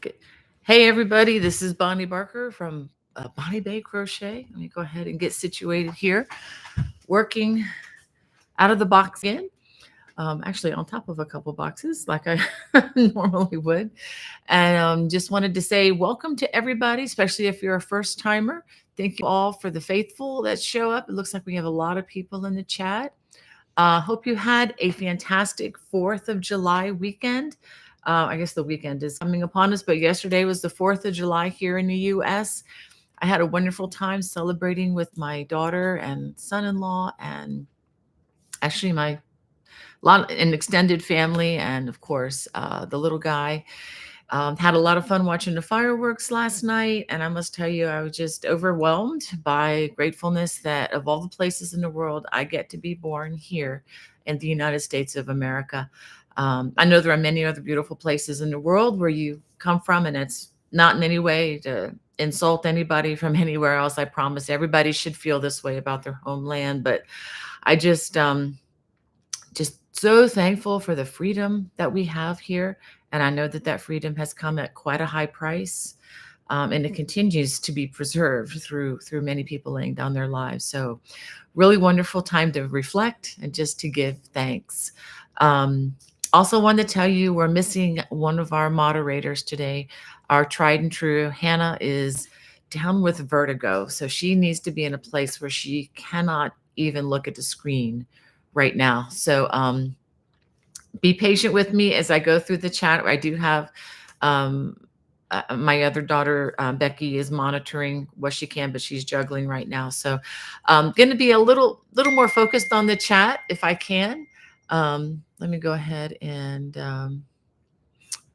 Good. Hey, everybody, this is Bonnie Barker from Bonnie Bay Crochet. Let me go ahead and get situated here, working out of the box again. Actually, on top of a couple boxes, like I normally would. And just wanted to say welcome to everybody, especially if you're a first timer. Thank you all for the faithful that show up. It looks like we have a lot of people in the chat. Hope you had a fantastic 4th of July weekend. I guess the weekend is coming upon us, but yesterday was the 4th of July here in the US. I had a wonderful time celebrating with my daughter and son-in-law, and actually my an extended family, and of course the little guy. Had a lot of fun watching the fireworks last night, and I must tell you, I was just overwhelmed by gratefulness that of all the places in the world, I get to be born here in the United States of America. I know there are many other beautiful places in the world where you come from, and it's not in any way to insult anybody from anywhere else. I promise everybody should feel this way about their homeland, but I just so thankful for the freedom that we have here. And I know that that freedom has come at quite a high price. And it continues to be preserved through many people laying down their lives. So really wonderful time to reflect and just to give thanks. Also wanted to tell you we're missing one of our moderators today. Our tried and true Hannah is down with vertigo. So she needs to be in a place where she cannot even look at the screen right now. So be patient with me as I go through the chat. I do have my other daughter, Becky, is monitoring what she can, but she's juggling right now. So I'm going to be a little more focused on the chat if I can. Let me go ahead and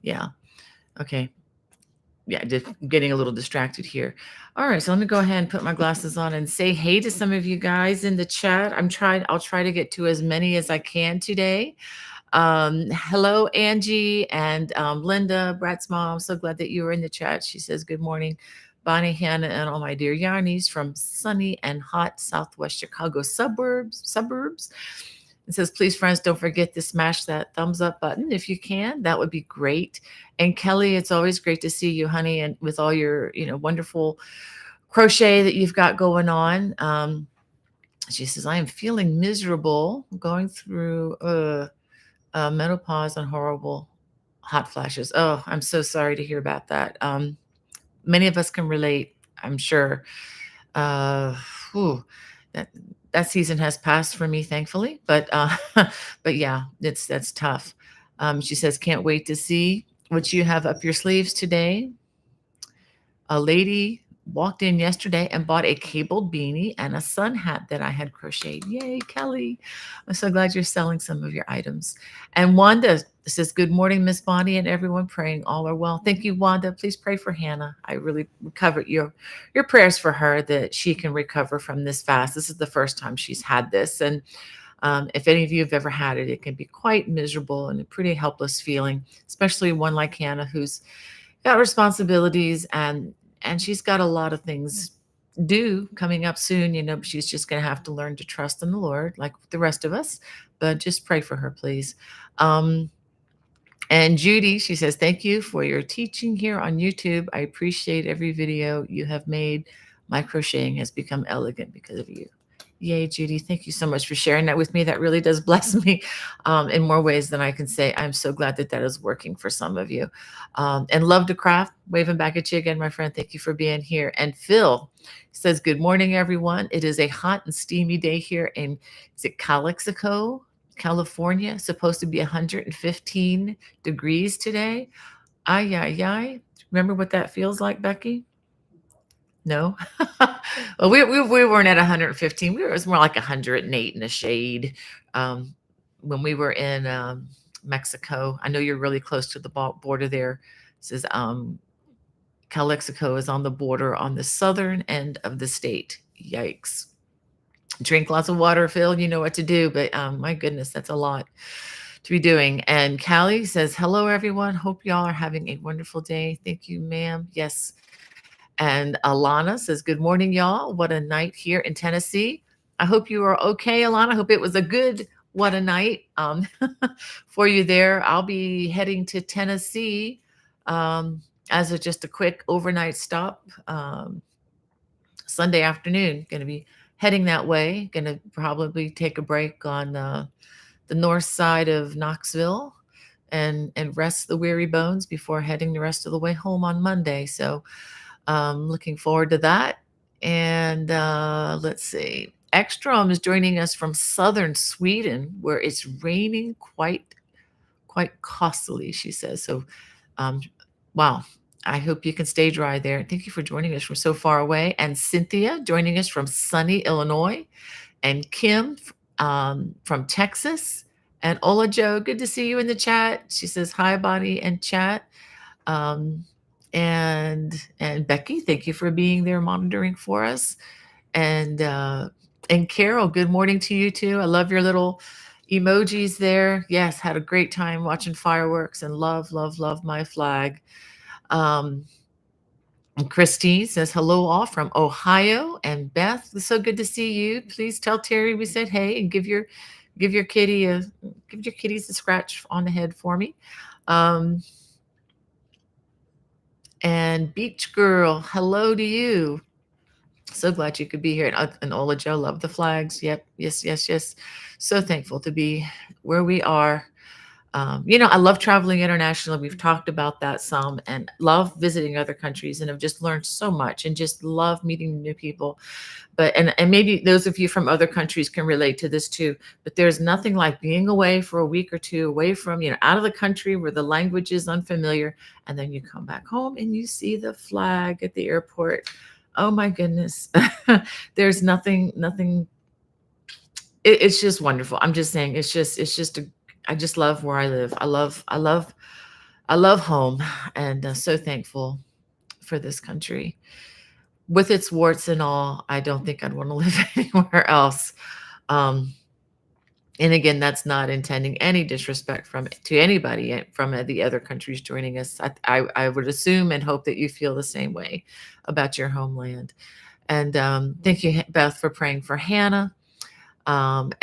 yeah. Okay. Yeah, just getting a little distracted here. All right, so let me go ahead and put my glasses on and say hey to some of you guys in the chat. I'll try to get to as many as I can today. Hello, Angie and Linda, Brat's mom. So glad that you were in the chat. She says, good morning, Bonnie, Hannah, and all my dear Yarnies from sunny and hot Southwest Chicago suburbs. It says, please, friends, don't forget to smash that thumbs up button if you can. That would be great. And Kelly, it's always great to see you, honey, and with all your, wonderful crochet that you've got going on. She says, I am feeling miserable, going through menopause and horrible hot flashes. Oh, I'm so sorry to hear about that. Many of us can relate, I'm sure. That season has passed for me, thankfully, but yeah, that's tough. She says, can't wait to see what you have up your sleeves today. A lady walked in yesterday and bought a cabled beanie and a sun hat that I had crocheted. Yay, Kelly. I'm so glad you're selling some of your items. And Wanda says, good morning, Miss Bonnie, and everyone, praying all are well. Thank you, Wanda. Please pray for Hannah. I really covered your prayers for her that she can recover from this fast. This is the first time she's had this. And if any of you have ever had it, it can be quite miserable and a pretty helpless feeling, especially one like Hannah who's got responsibilities and she's got a lot of things due coming up soon. She's just going to have to learn to trust in the Lord like the rest of us, but just pray for her, please. And Judy, she says, thank you for your teaching here on YouTube. I appreciate every video you have made. My crocheting has become elegant because of you. Yay, Judy. Thank you so much for sharing that with me. That really does bless me in more ways than I can say. I'm so glad that that is working for some of you. And Love to Craft, waving back at you again, my friend. Thank you for being here. And Phil says, good morning, everyone. It is a hot and steamy day here in, is it Calexico, California? Supposed to be 115 degrees today. Ay, ay, ay. Remember what that feels like, Becky? No. Well, we weren't at 115. It was more like 108 in the shade when we were in Mexico. I know you're really close to the border there. It says Calexico is on the border on the southern end of the state. Yikes. Drink lots of water, Phil. You know what to do. But my goodness, that's a lot to be doing. And Callie says, hello, everyone. Hope y'all are having a wonderful day. Thank you, ma'am. Yes. And Alana says, good morning, y'all. What a night here in Tennessee. I hope you are okay, Alana. I hope it was a good what a night for you there. I'll be heading to Tennessee as a just a quick overnight stop, Sunday afternoon, going to be heading that way. Going to probably take a break on the north side of Knoxville and rest the weary bones before heading the rest of the way home on Monday. So looking forward to that. And let's see. Ekstrom is joining us from southern Sweden, where it's raining quite costly, she says. So, um, wow. I hope you can stay dry there. Thank you for joining us from so far away. And Cynthia joining us from sunny Illinois. And Kim from Texas. And Ola Joe, good to see you in the chat. She says, hi, Bonnie and chat. Um, and Becky, thank you for being there monitoring for us. And Carol, good morning to you too. I love your little emojis there. Yes, had a great time watching fireworks and love my flag. And Christine says hello all from Ohio. And Beth, it's so good to see you. Please tell Terry we said hey and give your kitties a scratch on the head for me. And Beach Girl, hello to you. So glad you could be here. And Ola Joe, love the flags. Yep. Yes. So thankful to be where we are. I love traveling internationally. We've talked about that some and love visiting other countries and have just learned so much and just love meeting new people. But and maybe those of you from other countries can relate to this too. But there's nothing like being away for a week or two, away from, out of the country where the language is unfamiliar. And then you come back home and you see the flag at the airport. Oh my goodness. There's nothing. It's just wonderful. I'm just saying I just love where I live. I love home, and so thankful for this country. With its warts and all, I don't think I'd want to live anywhere else. And again, that's not intending any disrespect to anybody from the other countries joining us. I would assume and hope that you feel the same way about your homeland. And thank you, Beth, for praying for Hannah. And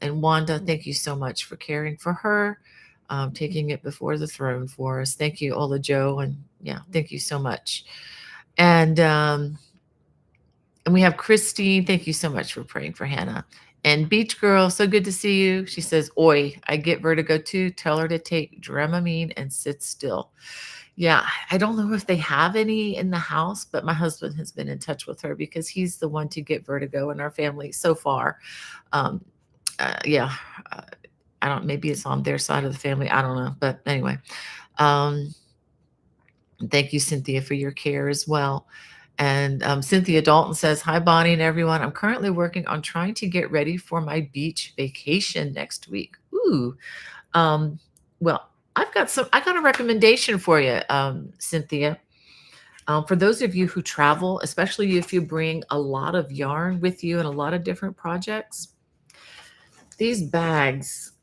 Wanda, thank you so much for caring for her, taking it before the throne for us. Thank you, Ola Joe, and thank you so much. And we have Christine. Thank you so much for praying for Hannah. And Beach Girl, so good to see you. She says, "Oi, I get vertigo too. Tell her to take Dramamine and sit still." Yeah, I don't know if they have any in the house, but my husband has been in touch with her because he's the one to get vertigo in our family so far. Um, yeah, uh, I don't. Maybe it's on their side of the family. I don't know, but anyway, um, thank you, Cynthia, for your care as well. And Cynthia Dalton says, "Hi, Bonnie and everyone. I'm currently working on trying to get ready for my beach vacation next week." Ooh, um, well, I got a recommendation for you, Cynthia. For those of you who travel, especially if you bring a lot of yarn with you and a lot of different projects, these bags,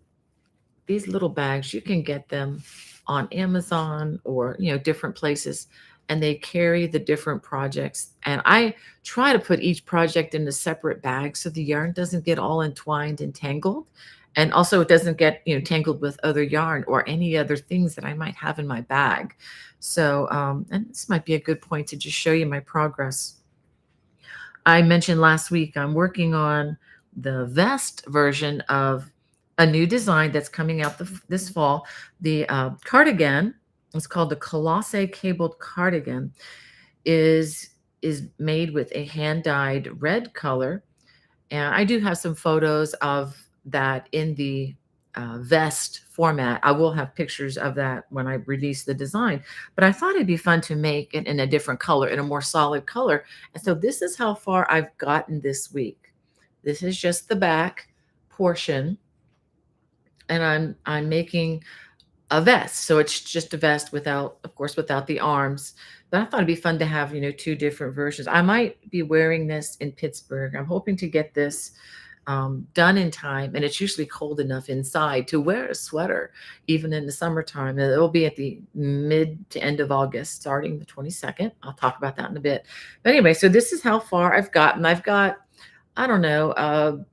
these little bags, you can get them on Amazon or, different places, and they carry the different projects. And I try to put each project in a separate bag so the yarn doesn't get all entwined and tangled. And also it doesn't get, tangled with other yarn or any other things that I might have in my bag. So, and this might be a good point to just show you my progress. I mentioned last week I'm working on the vest version of a new design that's coming out this fall. The cardigan, it's called the Colossae cabled cardigan, is made with a hand dyed red color, and I do have some photos of that in the vest format. I will have pictures of that when I release the design, but I thought it'd be fun to make it in a different color, in a more solid color. And so this is how far I've gotten this week. This is just the back portion, and I'm making a vest. So it's just a vest without, of course, without the arms. But I thought it'd be fun to have, two different versions. I might be wearing this in Pittsburgh. I'm hoping to get this done in time. And it's usually cold enough inside to wear a sweater, even in the summertime. And it'll be at the mid to end of August, starting the 22nd. I'll talk about that in a bit. But anyway, so this is how far I've gotten. I've got, I don't know,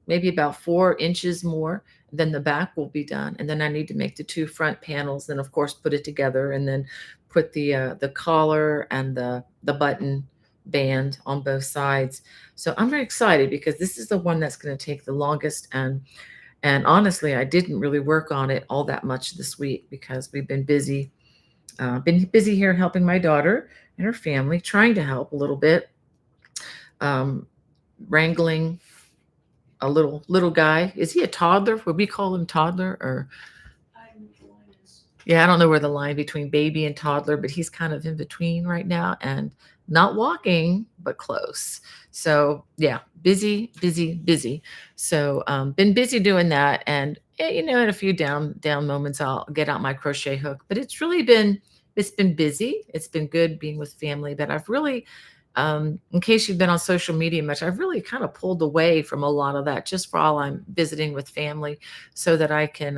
maybe about 4 inches more. then the back will be done, and then I need to make the two front panels, then of course put it together, and then put the collar and the button band on both sides. So I'm very excited because this is the one that's going to take the longest, and honestly, I didn't really work on it all that much this week because we've been busy. Been busy here helping my daughter and her family, trying to help a little bit, um, wrangling a little guy. Is he a toddler? Would we call him toddler or? Yeah, I don't know where the line between baby and toddler, but he's kind of in between right now and not walking, but close. So yeah, busy, busy, busy. So been busy doing that, and in a few down moments, I'll get out my crochet hook. But it's been busy. It's been good being with family, but I've really, in case you've been on social media much, I've really kind of pulled away from a lot of that just for while I'm visiting with family, so that I can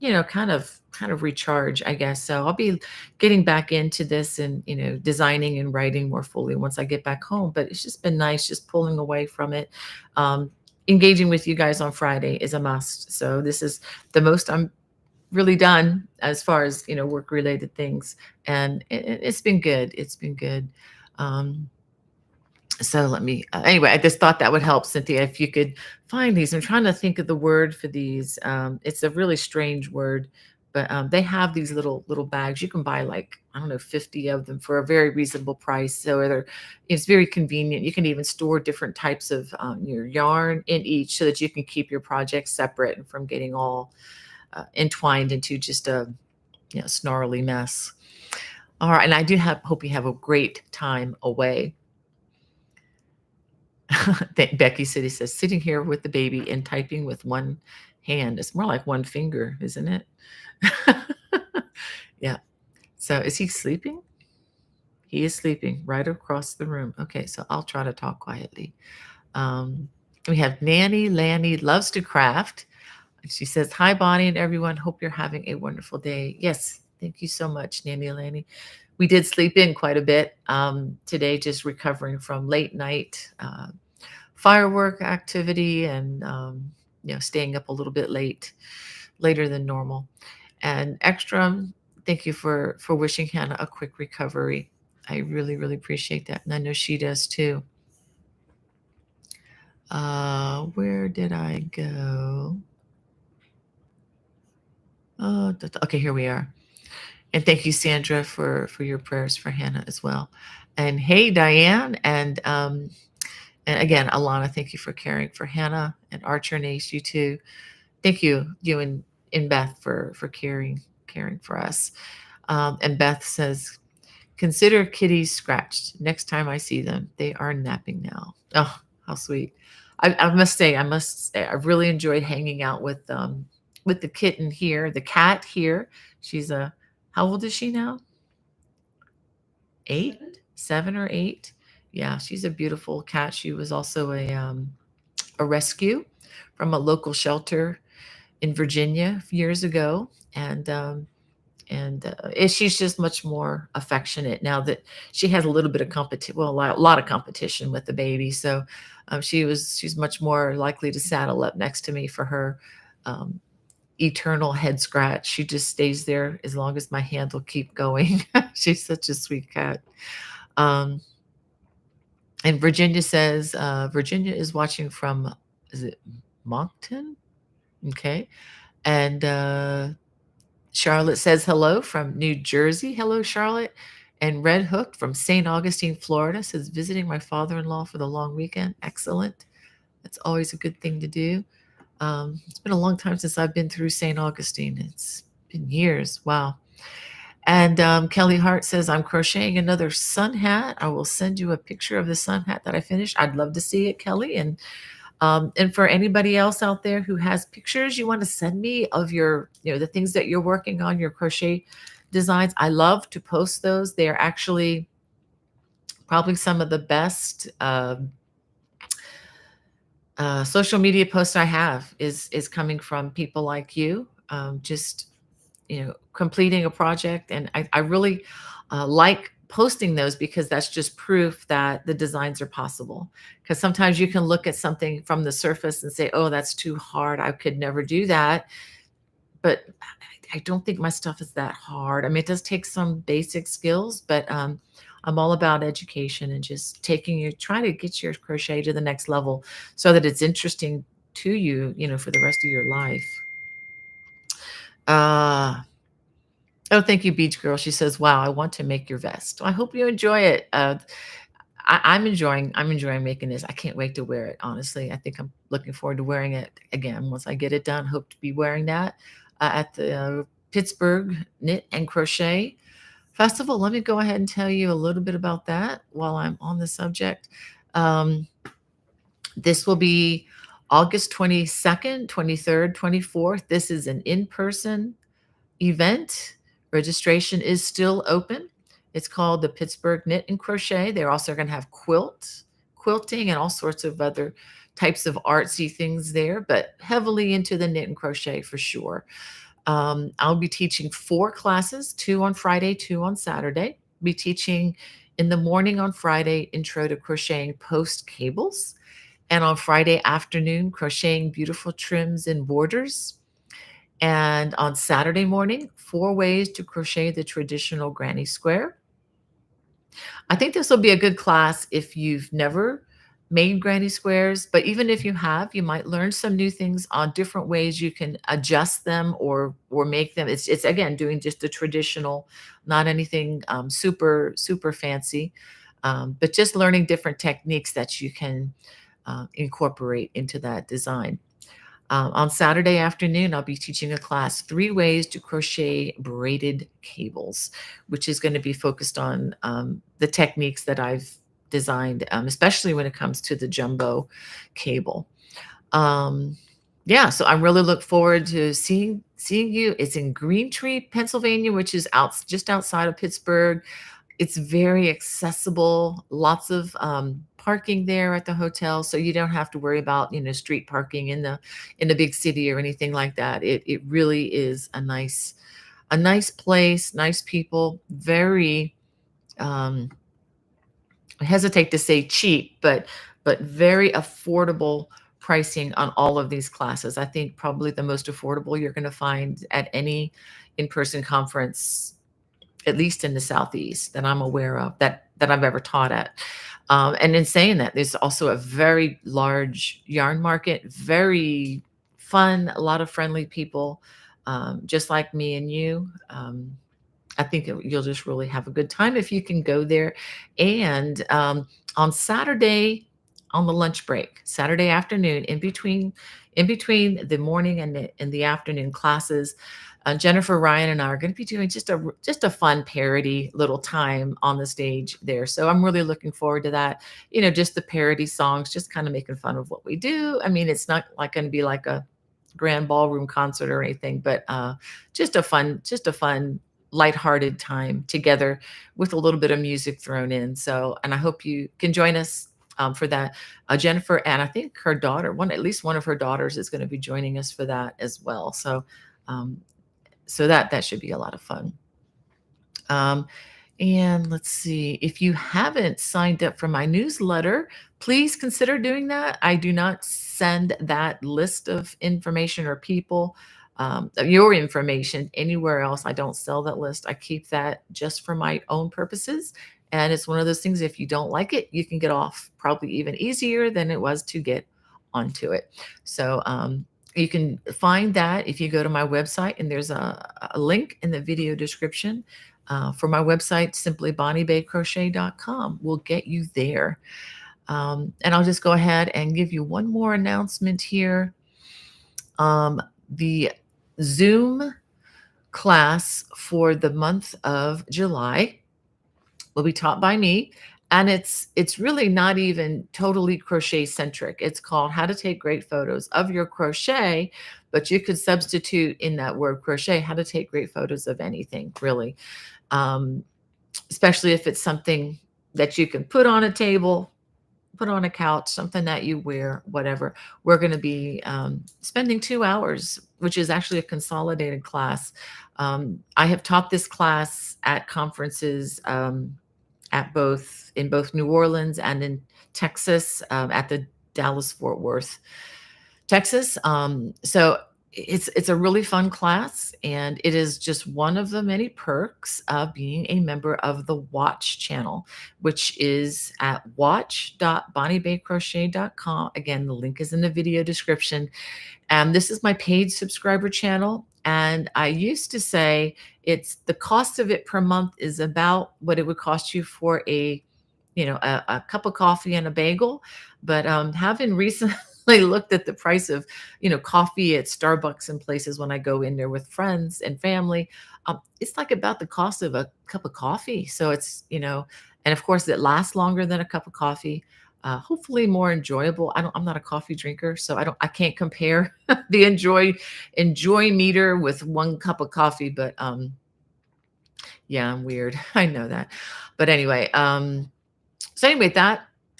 kind of recharge, I guess. So I'll be getting back into this and, designing and writing more fully once I get back home. But it's just been nice just pulling away from it. Um, Engaging with you guys on Friday is a must. So this is the most I'm really done as far as, work related things. And it's been good. It's been good. Um, so let me anyway, I just thought that would help, Cynthia, if you could find these. I'm trying to think of the word for these. It's a really strange word, but they have these little bags. You can buy, like, I don't know, 50 of them for a very reasonable price. So it's very convenient. You can even store different types of your yarn in each, so that you can keep your projects separate and from getting all entwined into just a snarly mess. All right, and I do hope you have a great time away. Becky City says, sitting here with the baby and typing with one hand. It's more like one finger, isn't it? Yeah. So is he sleeping? He is sleeping right across the room. Okay, so I'll try to talk quietly. We have Nanny Lanny loves to craft. She says, hi, Bonnie and everyone. Hope you're having a wonderful day. Yes, thank you so much, Nanny Lanny. We did sleep in quite a bit today, just recovering from late night firework activity, and staying up a little bit later than normal. And Ekstrom, thank you for wishing Hannah a quick recovery. I really, really appreciate that, and I know she does too. Where did I go? Oh, okay, here we are. And thank you, Sandra, for your prayers for Hannah as well. And hey, Diane, and again, Alana, thank you for caring for Hannah, and Archer and Ace, you too. Thank you, you and Beth, for caring for us. And Beth says, consider kitties scratched. Next time I see them, they are napping now. Oh, how sweet. I must say, I've really enjoyed hanging out with the kitten here, the cat here. She's how old is she now? 8, 7 or 8. Yeah, she's a beautiful cat. She was also a rescue from a local shelter in Virginia years ago, and she's just much more affectionate now that she has a little bit of competition, well, a lot of competition with the baby. So she's much more likely to saddle up next to me for her eternal head scratch. She just stays there as long as my hand will keep going. She's such a sweet cat. And Virginia says, Virginia is watching from, is it Moncton? Okay. And Charlotte says hello from New Jersey. Hello, Charlotte. And Red Hook from St. Augustine, Florida says, visiting my father-in-law for the long weekend. Excellent. That's always a good thing to do. It's been a long time since I've been through St. Augustine. It's been years. Wow. And Kelly Hart says, I'm crocheting another sun hat. I will send you a picture of the sun hat that I finished. I'd love to see it, Kelly. And for anybody else out there who has pictures you want to send me of your, the things that you're working on, your crochet designs, I love to post those. They are actually probably some of the best social media posts I have is coming from people like you, just completing a project. And I really like posting those because that's just proof that the designs are possible. Because sometimes you can look at something from the surface and say, oh, that's too hard. I could never do that. But I don't think my stuff is that hard. I mean, it does take some basic skills, but I'm all about education and just trying to get your crochet to the next level so that it's interesting to you, for the rest of your life. Uh, oh, thank you, Beach Girl. She says, wow, I want to make your vest. I hope you enjoy it. I'm enjoying making this. I can't wait to wear it. Honestly, I think I'm looking forward to wearing it again once I get it done. Hope to be wearing that at the Pittsburgh Knit and Crochet Festival. Let me go ahead and tell you a little bit about that while I'm on the subject. Um, this will be August 22nd, 23rd, 24th. This is an in-person event. Registration is still open. It's called the Pittsburgh Knit and Crochet. They're also going to have quilting, and all sorts of other types of artsy things there, but heavily into the knit and crochet for sure. I'll be teaching 4 classes, 2 on Friday, 2 on Saturday. Be teaching in the morning on Friday, Intro to Crocheting Post Cables, and on Friday afternoon, crocheting beautiful trims and borders. And on Saturday morning, 4 ways to crochet the traditional granny square. I think this will be a good class if you've never made granny squares, but even if you have, you might learn some new things on different ways you can adjust them or make them. It's again doing just the traditional, not anything super fancy, but just learning different techniques that you can incorporate into that design. On Saturday afternoon, I'll be teaching a class, 3 ways to crochet braided cables, which is going to be focused on the techniques that I've designed, especially when it comes to the jumbo cable. Um, yeah, so I really look forward to seeing you. It's in Green Tree, Pennsylvania, which is just outside of Pittsburgh. It's very accessible, lots of parking there at the hotel, so you don't have to worry about, street parking in the big city or anything like that. It really is a nice place, nice people, very um, I hesitate to say cheap, but very affordable pricing on all of these classes. I think probably the most affordable you're going to find at any in-person conference, at least in the Southeast, that I'm aware of, that I've ever taught at. And in saying that, there's also a very large yarn market, very fun, a lot of friendly people, just like me and you. I think you'll just really have a good time if you can go there. And on Saturday, on the lunch break, Saturday afternoon, in between the morning and the afternoon classes, Jennifer Ryan and I are going to be doing just a fun parody little time on the stage there. So I'm really looking forward to that. Just the parody songs, just kind of making fun of what we do. I mean, it's not like going to be like a grand ballroom concert or anything, but just a fun lighthearted time together with a little bit of music thrown in. So, and I hope you can join us for that. Jennifer, and I think her daughter, at least one of her daughters, is going to be joining us for that as well. So, um, that should be a lot of fun. And let's see, if you haven't signed up for my newsletter, please consider doing that. I do not send that list of information or people, your information, anywhere else. I don't sell that list. I keep that just for my own purposes. And it's one of those things, if you don't like it, you can get off probably even easier than it was to get onto it. So you can find that if you go to my website, and there's a link in the video description. For my website, simply bonniebaycrochet.com will get you there. And I'll just go ahead and give you one more announcement here. The Zoom class for the month of July will be taught by me. And it's really not even totally crochet centric. It's called How to Take Great Photos of Your Crochet, but you could substitute in that word crochet, how to take great photos of anything, really. Especially if it's something that you can put on a table, put on a couch, something that you wear, whatever. We're going to be spending 2 hours, which is actually a consolidated class. I have taught this class at conferences in both New Orleans and in Texas, at the Dallas Fort Worth, Texas. So it's a really fun class, and it is just one of the many perks of being a member of the Watch channel, which is at watch.bonniebaycrochet.com. Again, the link is in the video description. And this is my paid subscriber channel. And I used to say it's the cost of it per month is about what it would cost you for a cup of coffee and a bagel. But having recently looked at the price of, coffee at Starbucks and places when I go in there with friends and family, it's like about the cost of a cup of coffee. So and of course it lasts longer than a cup of coffee. Hopefully more enjoyable. I'm not a coffee drinker, so I can't compare the enjoy meter with one cup of coffee. But yeah, I'm weird. I know that. But anyway,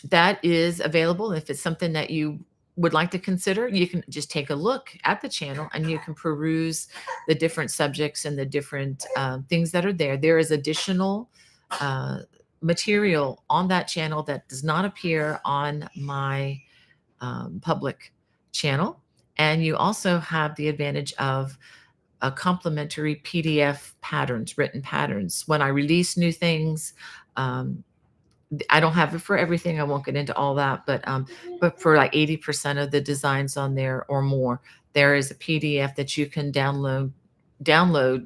that is available. If it's something that you would like to consider, you can just take a look at the channel and you can peruse the different subjects and the different things that are there. There is additional material on that channel that does not appear on my public channel. And you also have the advantage of a complimentary PDF patterns, written patterns. When I release new things, I don't have it for everything. I won't get into all that, but for like 80% of the designs on there or more, there is a PDF that you can download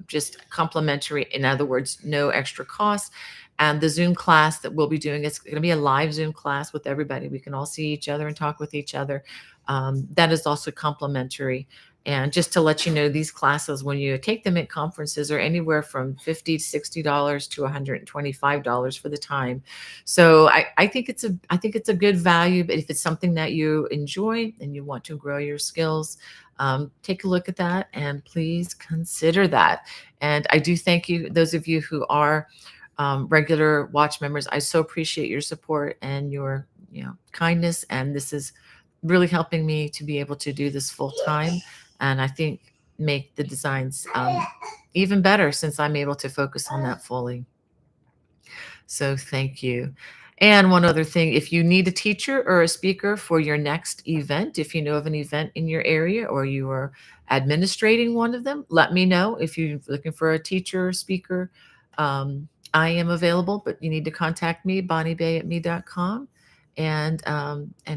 just complimentary. In other words, no extra cost. And the Zoom class that we'll be doing, it's going to be a live Zoom class with everybody. We can all see each other and talk with each other. That is also complimentary. And just to let you know, these classes, when you take them at conferences, are anywhere from $50 to $60 to $125 for the time. So I think it's a good value. But if it's something that you enjoy and you want to grow your skills, take a look at that and please consider that. And I do thank you, those of you who are regular Watch members. I so appreciate your support and your kindness. And this is really helping me to be able to do this full time. And I think make the designs even better since I'm able to focus on that fully. So thank you. And one other thing, if you need a teacher or a speaker for your next event, if you know of an event in your area or you are administrating one of them, let me know. If you're looking for a teacher or speaker, I am available, but you need to contact me, bonniebay@me.com, and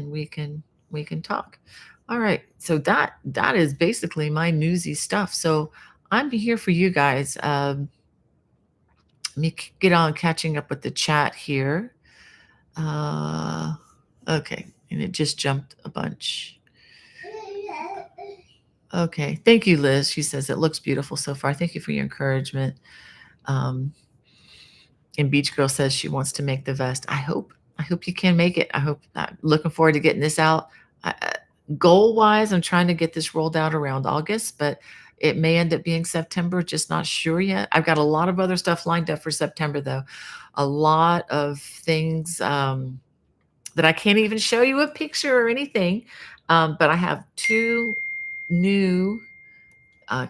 we can talk. All right. So that is basically my newsy stuff. So I'm here for you guys. Let me get on catching up with the chat here. Okay. And it just jumped a bunch. Okay. Thank you, Liz. She says it looks beautiful so far. Thank you for your encouragement. And Beach Girl says she wants to make the vest. I hope you can make it. I'm looking forward to getting this out. Goal wise, I'm trying to get this rolled out around August, but it may end up being September, just not sure yet. I've got a lot of other stuff lined up for September, though. A lot of things that I can't even show you a picture or anything. But I have 2 new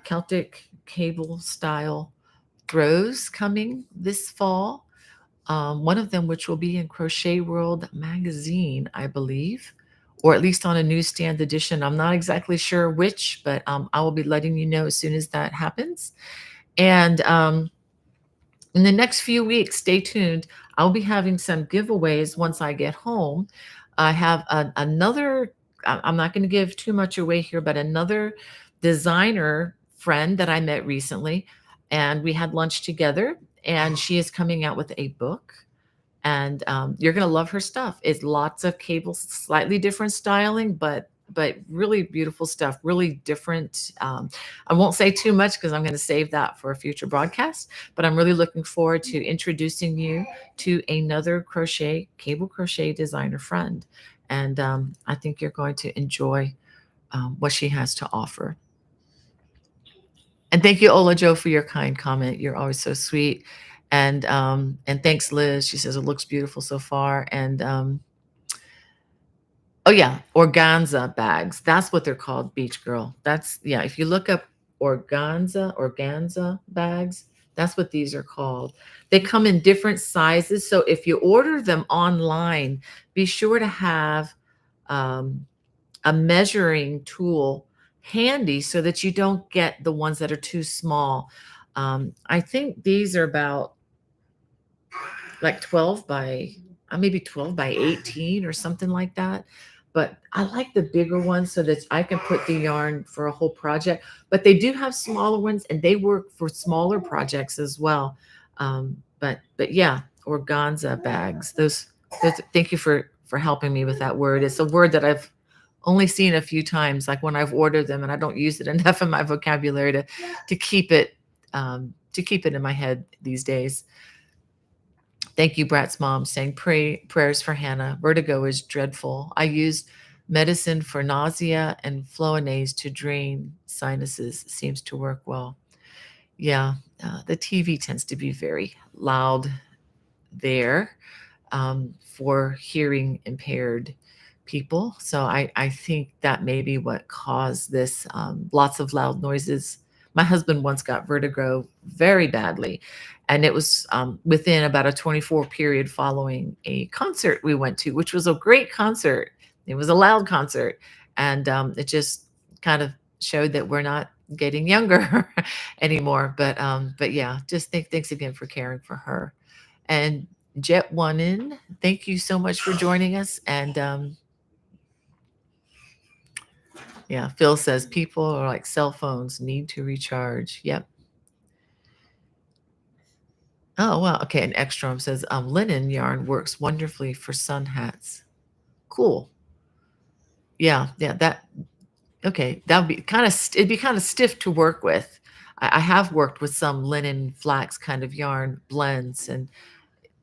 Celtic cable style throws coming this fall. One of them, which will be in Crochet World magazine, I believe, or at least on a newsstand edition. I'm not exactly sure which, but I will be letting you know as soon as that happens. And in the next few weeks, stay tuned. I'll be having some giveaways once I get home. I have another, I'm not going to give too much away here, but another designer friend that I met recently, and we had lunch together, and she is coming out with a book. And you're going to love her stuff. It's lots of cables, slightly different styling, but really beautiful stuff, really different. I won't say too much because I'm going to save that for a future broadcast, but I'm really looking forward to introducing you to another cable crochet designer friend. And I think you're going to enjoy what she has to offer. And thank you, Ola Joe, for your kind comment. You're always so sweet. And thanks, Liz. She says it looks beautiful so far. And oh yeah, organza bags. That's what they're called, Beach Girl. If you look up organza bags, That's what these are called. They come in different sizes. So if you order them online, be sure to have um, a measuring tool handy so that you don't get the ones that are too small. I think these are about like 12 by maybe 12 by 18 or something like that. But I like the bigger ones so that I can put the yarn for a whole project. But they do have smaller ones and they work for smaller projects as well. But yeah, organza bags. Those thank you for helping me with that word. It's a word that I've only seen a few times, like when I've ordered them and I don't use it enough in my vocabulary to keep it to keep it in my head these days. Thank you, Brat's mom, saying prayers for Hannah. Vertigo is dreadful. I used medicine for nausea and Flonase to drain sinuses. Seems to work well. Yeah, the TV tends to be very loud there for hearing impaired people. So I think that may be what caused this lots of loud noises. My husband once got vertigo very badly, and it was within about a 24 period following a concert we went to, which was a great concert. It was a loud concert, and it just kind of showed that we're not getting younger anymore. But yeah, just thanks again for caring for her. And Jet One In, thank you so much for joining us. And yeah, Phil says people are like cell phones, need to recharge. Yep. Oh, wow. Okay. And Ekstrom says linen yarn works wonderfully for sun hats. Cool. Yeah. Yeah. Okay. That would be it'd be kind of stiff to work with. I have worked with some linen flax kind of yarn blends, and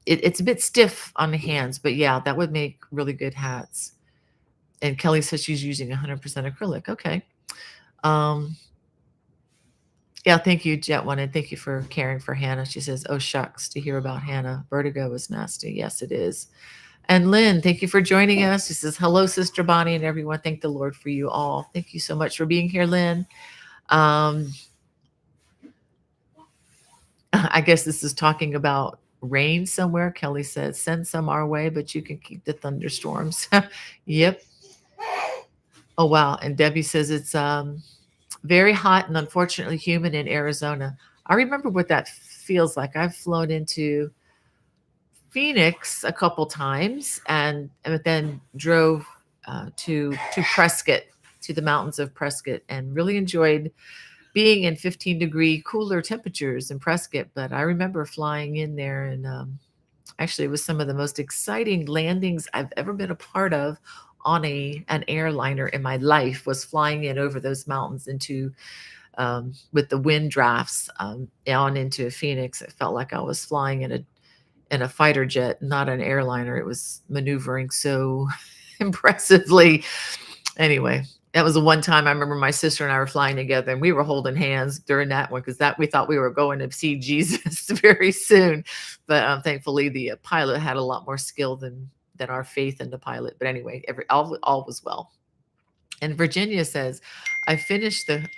it's a bit stiff on the hands, but yeah, that would make really good hats. And Kelly says she's using 100% acrylic. Okay. Um, yeah, thank you, Jet One, and thank you for caring for Hannah. She says, "Oh shucks, to hear about Hannah, vertigo is nasty." Yes, it is. And Lynn, thank you for joining us. She says, "Hello, Sister Bonnie, and everyone. Thank the Lord for you all. Thank you so much for being here, Lynn." Um, I guess this is talking about rain somewhere. Kelly says, "Send some our way, but you can keep the thunderstorms." Yep. Oh wow. And Debbie says it's very hot and unfortunately humid in Arizona. I remember what that feels like. I've flown into Phoenix a couple times and then drove to Prescott, to the mountains of Prescott, and really enjoyed being in 15-degree cooler temperatures in Prescott. But I remember flying in there, and actually it was some of the most exciting landings I've ever been a part of on an airliner in my life, was flying in over those mountains into with the wind drafts down into Phoenix. It felt like I was flying in a fighter jet, not an airliner. It was maneuvering so impressively. Anyway, that was the one time I remember my sister and I were flying together, and we were holding hands during that one, because that we thought we were going to see Jesus very soon. But thankfully, the pilot had a lot more skill than our faith in the pilot. But anyway, all was well. And Virginia says, I finished the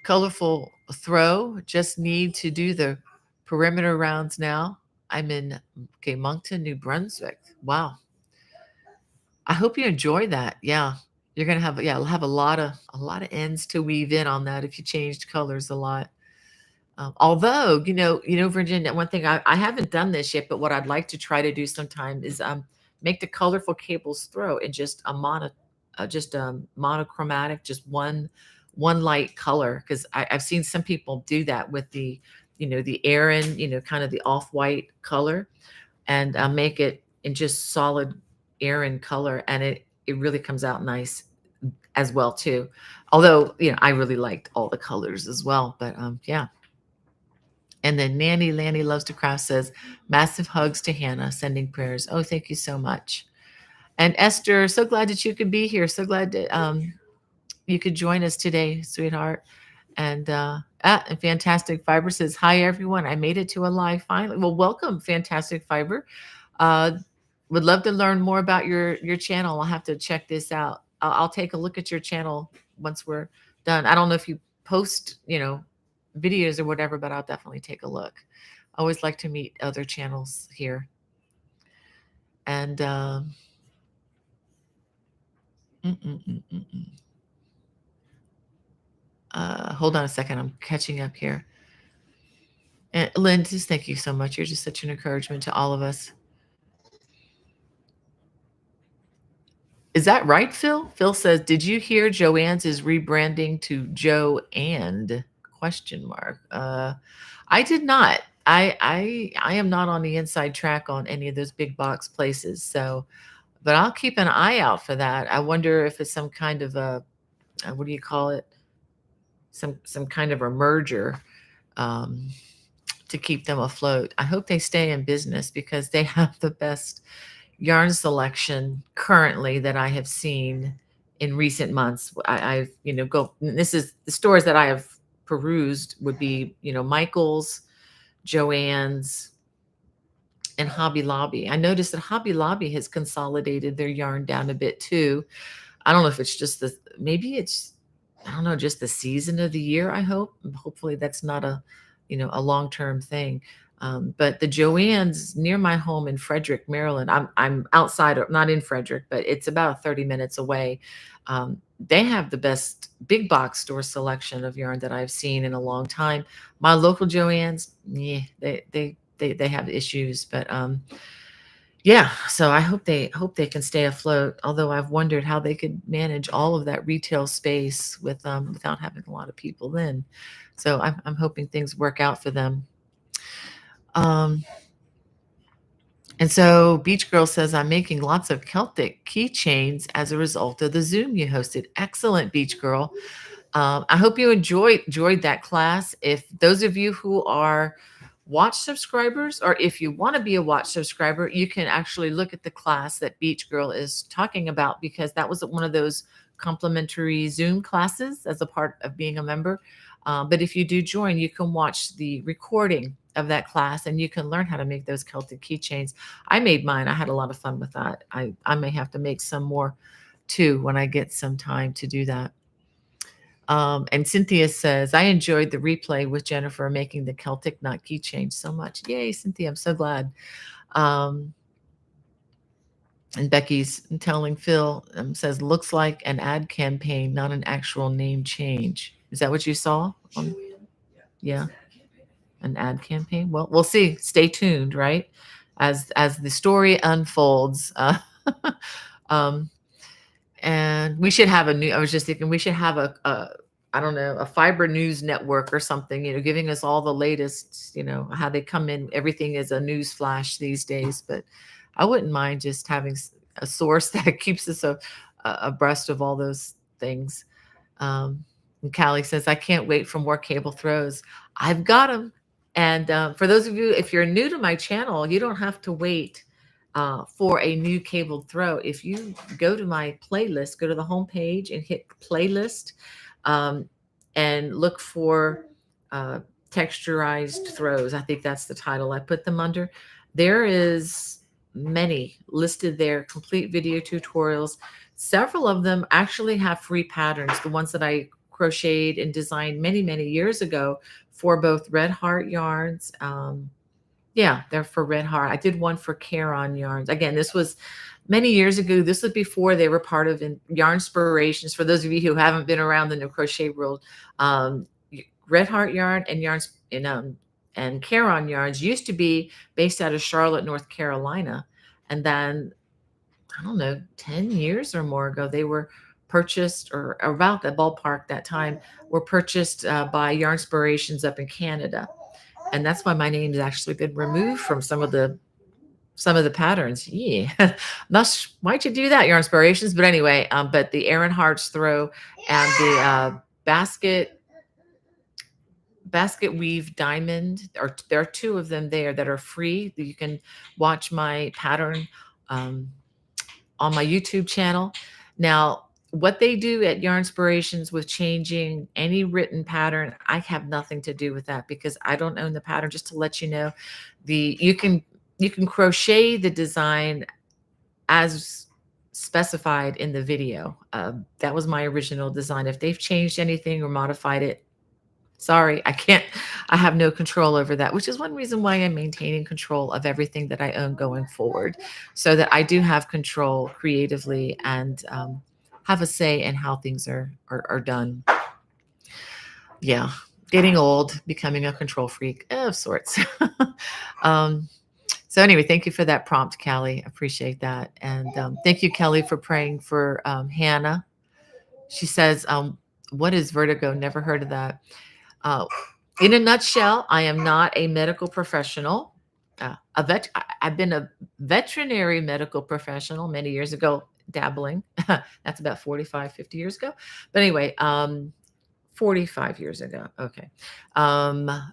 colorful throw, just need to do the perimeter rounds now. I'm in Moncton, New Brunswick. Wow. I hope you enjoy that. Yeah. You're gonna have I'll have a lot of ends to weave in on that if you changed colors a lot. Although, Virginia, one thing I haven't done this yet, but what I'd like to try to do sometime is make the colorful cables throw in just monochromatic, just one light color. Because I've seen some people do that with the Aran, kind of the off-white color, and make it in just solid Aran color, and it really comes out nice as well too. Although, I really liked all the colors as well, but yeah. And then Nanny Lanny Loves to Craft says, massive hugs to Hannah, sending prayers. Oh, thank you so much. And Esther, so glad that you could be here. So glad that you could join us today, sweetheart. And Fantastic Fiber says, hi, everyone. I made it to a live finally. Well, welcome, Fantastic Fiber. Would love to learn more about your channel. I'll have to check this out. I'll take a look at your channel once we're done. I don't know if you post, videos or whatever, but I'll definitely take a look. I always like to meet other channels here. And mm, mm, mm, mm, mm. Hold on a second. I'm catching up here. And Lynn, just thank you so much. You're just such an encouragement to all of us. Is that right, Phil? Phil says, "Did you hear Joanne's is rebranding to Joe and question mark?" I did not. I am not on the inside track on any of those big box places. So, but I'll keep an eye out for that. I wonder if it's some kind of a what do you call it? Some kind of a merger um, to keep them afloat. I hope they stay in business because they have the best yarn selection currently that I have seen in recent months. I've, go, this is the stores that I have perused would be, Michael's, Joann's, and Hobby Lobby. I noticed that Hobby Lobby has consolidated their yarn down a bit too. I don't know if it's just maybe it's, I don't know, just the season of the year, I hope. Hopefully that's not a long-term thing. But the Joann's near my home in Frederick, Maryland, I'm outside, not in Frederick, but it's about 30 minutes away. They have the best big box store selection of yarn that I've seen in a long time. My local Joann's, yeah, they have issues, but yeah, so I hope they can stay afloat. Although I've wondered how they could manage all of that retail space without having a lot of people in. So I'm hoping things work out for them. Um, and so Beach Girl says, I'm making lots of Celtic keychains as a result of the Zoom you hosted. Excellent, Beach Girl. I hope you enjoyed that class. If those of you who are watch subscribers, or if you want to be a watch subscriber, you can actually look at the class that Beach Girl is talking about, because that was one of those complimentary Zoom classes as a part of being a member. But if you do join, you can watch the recording of that class and you can learn how to make those Celtic keychains. I made mine. I had a lot of fun with that. I may have to make some more too when I get some time to do that. And Cynthia says, I enjoyed the replay with Jennifer making the Celtic knot keychain so much. Yay, Cynthia, I'm so glad. And Becky's telling Phil, says, looks like an ad campaign, not an actual name change. Is that what you saw? Yeah, an ad campaign. Well, we'll see. Stay tuned, right? As the story unfolds. Um, and we should have I was just thinking we should have I don't know, a fiber news network or something, giving us all the latest, how they come in. Everything is a news flash these days, but I wouldn't mind just having a source that keeps us abreast of all those things. And Callie says, I can't wait for more cable throws. I've got them. And for those of you, if you're new to my channel, you don't have to wait for a new cabled throw. If you go to my playlist, go to the home page and hit playlist and look for texturized throws. I think that's the title I put them under. There is many listed there, complete video tutorials. Several of them actually have free patterns. The ones that I crocheted and designed many, many years ago for both Red Heart yarns. Yeah, they're for Red Heart. I did one for Caron yarns. Again, this was many years ago. This was before they were part of Yarn Inspirations. For those of you who haven't been around in the crochet world, Red Heart yarn and yarns and Caron yarns used to be based out of Charlotte, North Carolina, and then I don't know, 10 years or more ago, they were purchased, or about the ballpark that time, were purchased by Yarn Inspirations up in Canada. And that's why my name has actually been removed from some of the patterns. Yeah, why'd you do that, Yarn Inspirations? But anyway, but the Erin Hart's throw and the basket weave diamond, or there are two of them there that are free. You can watch my pattern on my YouTube channel. Now, what they do at Yarn Inspirations with changing any written pattern, I have nothing to do with that because I don't own the pattern. Just to let you know, you can crochet the design as specified in the video. That was my original design. If they've changed anything or modified it, Sorry, I have no control over that, which is one reason why I'm maintaining control of everything that I own going forward, so that I do have control creatively and have a say in how things are done. Yeah, getting old, becoming a control freak of sorts. um, so anyway, thank you for that prompt, Kelly. Appreciate that, and thank you, Kelly, for praying for Hannah. She says, "What is vertigo? Never heard of that." Uh, in a nutshell, I am not a medical professional. I've been a veterinary medical professional many years ago, dabbling. That's about 45, 50 years ago. But anyway, 45 years ago. Okay.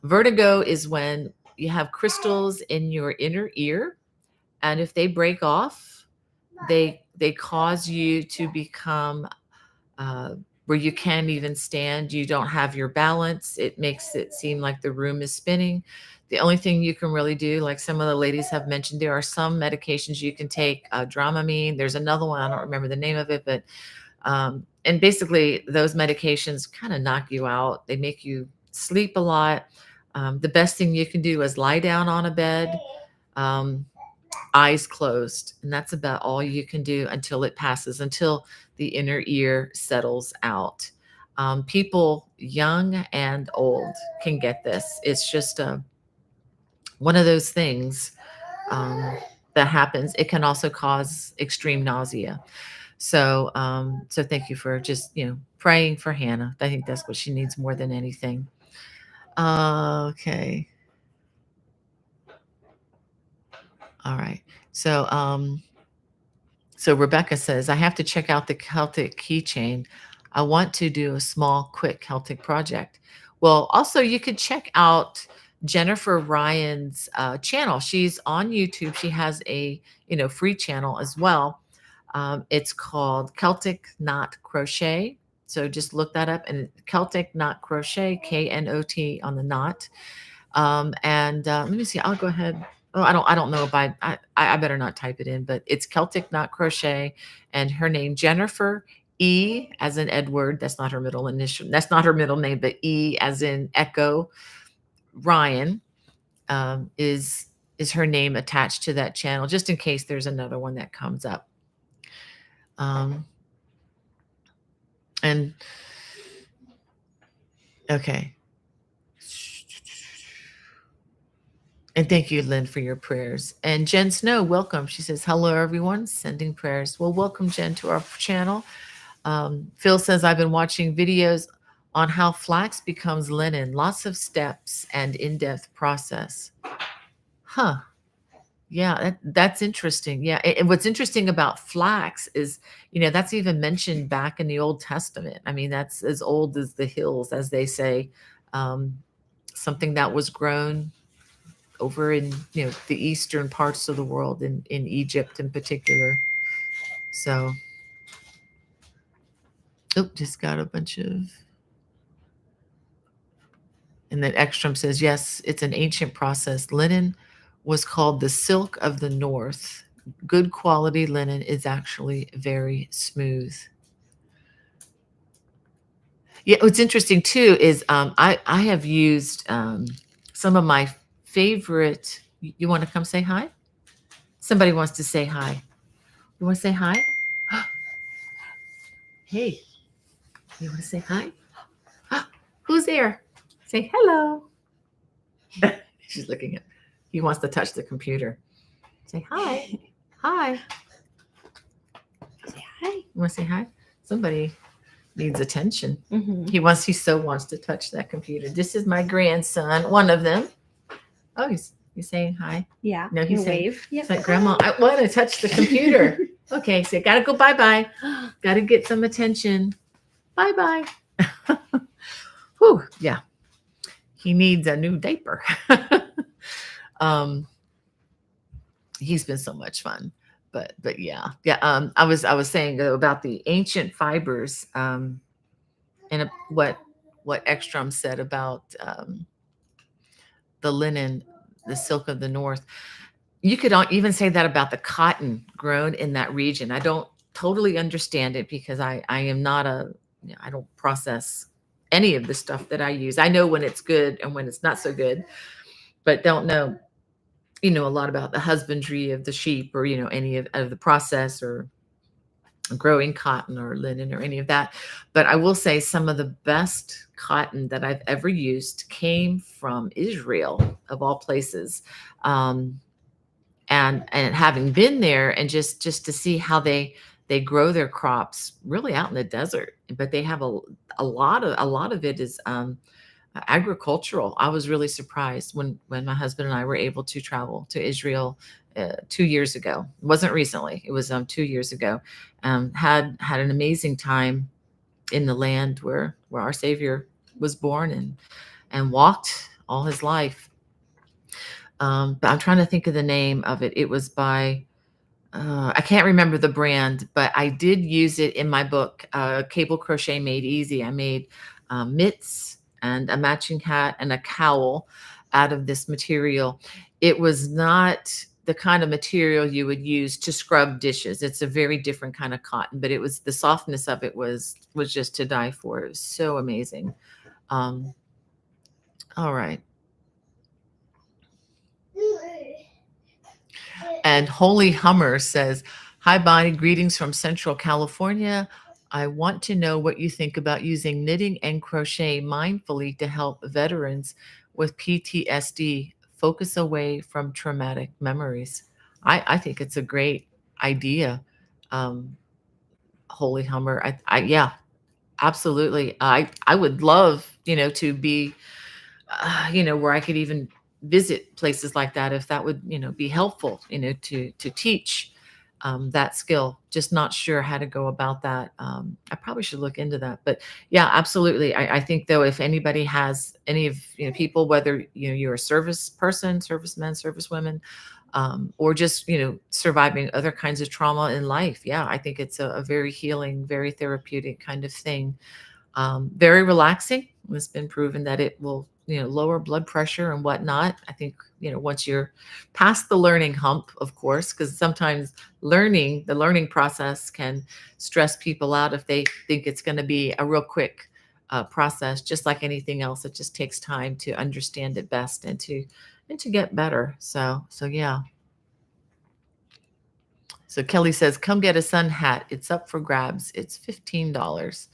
Vertigo is when you have crystals in your inner ear, and if they break off, they cause you to become uh, where you can't even stand. You don't have your balance. It makes it seem like the room is spinning. The only thing you can really do, like some of the ladies have mentioned, there are some medications you can take, Dramamine. There's another one, I don't remember the name of it, but and basically those medications kind of knock you out. They make you sleep a lot. The best thing you can do is lie down on a bed. Um, Eyes closed. And that's about all you can do until it passes, until the inner ear settles out. People young and old can get this. It's just one of those things that happens. It can also cause extreme nausea. So thank you for just, praying for Hannah. I think that's what she needs more than anything. Okay. All right. So Rebecca says, I have to check out the Celtic keychain. I want to do a small, quick Celtic project. Well, also you could check out Jennifer Ryan's channel. She's on YouTube. She has a free channel as well. It's called Celtic Knot Crochet. So just look that up, and Celtic Knot Crochet, KNOT on the knot. And let me see. I'll go ahead. Oh, I don't know if I better not type it in, but it's Celtic Knot Crochet, and her name Jennifer E as in Edward. That's not her middle initial. That's not her middle name, but E as in Echo Ryan is her name attached to that channel, just in case there's another one that comes up. And okay. And thank you, Lynn, for your prayers. And Jen Snow, welcome. She says, hello, everyone, sending prayers. Well, welcome, Jen, to our channel. Phil says, I've been watching videos on how flax becomes linen. Lots of steps and in-depth process. Huh. Yeah, that's interesting. Yeah. And what's interesting about flax is, that's even mentioned back in the Old Testament. I mean, that's as old as the hills, as they say. Something that was grown over in the eastern parts of the world, in Egypt in particular. So just got a bunch of. And then Ekstrom says, yes, it's an ancient process. Linen was called the silk of the north. Good quality linen is actually very smooth. Yeah, what's interesting too is I have used some of my favorite. You want to come say hi? Somebody wants to say hi. You want to say hi? Hey, you want to say hi? Who's there? Say hello. She's looking at. He wants to touch the computer. Say hi. Hi. Say hi. You want to say hi? Somebody needs attention. Mm-hmm. He so wants to touch that computer. This is my grandson, one of them. Oh, he's saying hi. Yeah. No, he's saying, wave. Yep. Like, Grandma, I want to touch the computer. Okay, so gotta go bye-bye. Gotta get some attention. Bye-bye. Whew, yeah. He needs a new diaper. He's been so much fun. But yeah. I was saying about the ancient fibers, and what Ekstrom said about the linen, the silk of the north. You could even say that about the cotton grown in that region. I don't totally understand it because I am not I don't process any of the stuff that I use. I know when it's good and when it's not so good, but don't know, a lot about the husbandry of the sheep, or, any of the process, or growing cotton or linen or any of that. But I will say some of the best cotton that I've ever used came from Israel, of all places. Um, and having been there, and just to see how they grow their crops really out in the desert, but they have a lot of it is agricultural. I was really surprised when my husband and I were able to travel to Israel 2 years ago. It wasn't recently. It was 2 years ago. Had an amazing time in the land where our Savior was born and walked all his life. But I'm trying to think of the name of it. It was by I can't remember the brand, but I did use it in my book, Cable Crochet Made Easy. I made mitts and a matching hat and a cowl out of this material. It was not the kind of material you would use to scrub dishes. It's a very different kind of cotton, but it was the softness of it was just to die for. It was so amazing. Um, all right. And Holy Hummer says, "Hi, Bonnie. Greetings from Central California. I want to know what you think about using knitting and crochet mindfully to help veterans with PTSD focus away from traumatic memories." I think it's a great idea. Um, Holy Hummer. Yeah, absolutely. I would love, to be where I could even visit places like that, if that would, be helpful, to teach that skill. Just not sure how to go about that. I probably should look into that. But yeah, absolutely. I think though, if anybody has any of people, whether you're a service person, servicemen, servicewomen, or just surviving other kinds of trauma in life, yeah, I think it's a very healing, very therapeutic kind of thing. Very relaxing. It's been proven that it will, lower blood pressure and whatnot. I think, once you're past the learning hump, of course, because sometimes the learning process can stress people out if they think it's going to be a real quick process. Just like anything else, it just takes time to understand it best and to get better. So yeah. So Kelly says, "Come get a sun hat. It's up for grabs. It's $15."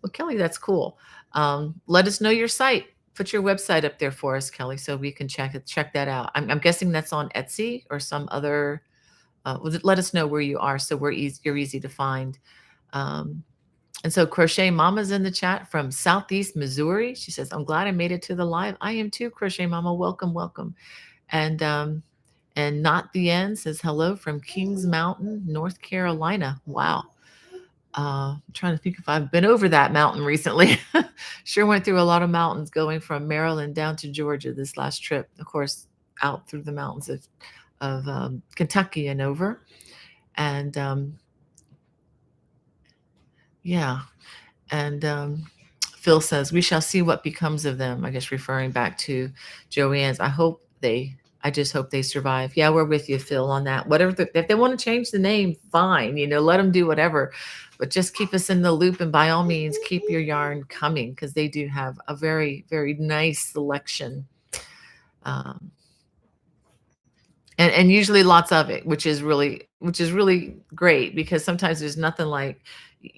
Well, Kelly, that's cool. Let us know your site. Put your website up there for us, Kelly, so we can check that out. I'm guessing that's on Etsy or some other. Let us know where you are, so you're easy to find. Um, and so Crochet Mama's in the chat from Southeast Missouri. She says, "I'm glad I made it to the live." I am too, Crochet Mama. Welcome, welcome. And Not the End says, "Hello from Kings Mountain, North Carolina." Wow. I'm trying to think if I've been over that mountain recently. Sure went through a lot of mountains going from Maryland down to Georgia this last trip. Of course, out through the mountains of Kentucky and over. And yeah. And Phil says, "We shall see what becomes of them." I guess referring back to Joanne's. I just hope they survive. Yeah, we're with you, Phil, on that. If they want to change the name, fine. Let them do whatever, but just keep us in the loop. And by all means, keep your yarn coming, because they do have a very, very nice selection. Um, and usually lots of it, which is really great, because sometimes there's nothing like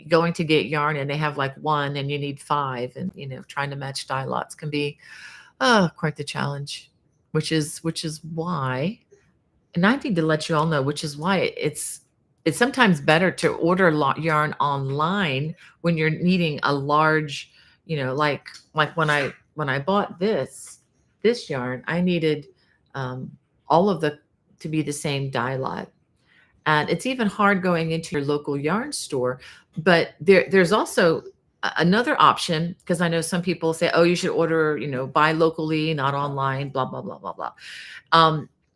going to get yarn and they have like one and you need five, and trying to match dye lots can be quite the challenge, which is why, and I need to let you all know, which is why it's sometimes better to order yarn online when you're needing a large, like when I bought this yarn, I needed all of the to be the same dye lot. And it's even hard going into your local yarn store. But there's also another option, because I know some people say, "Oh, you should order, buy locally, not online, blah, blah, blah, blah, blah."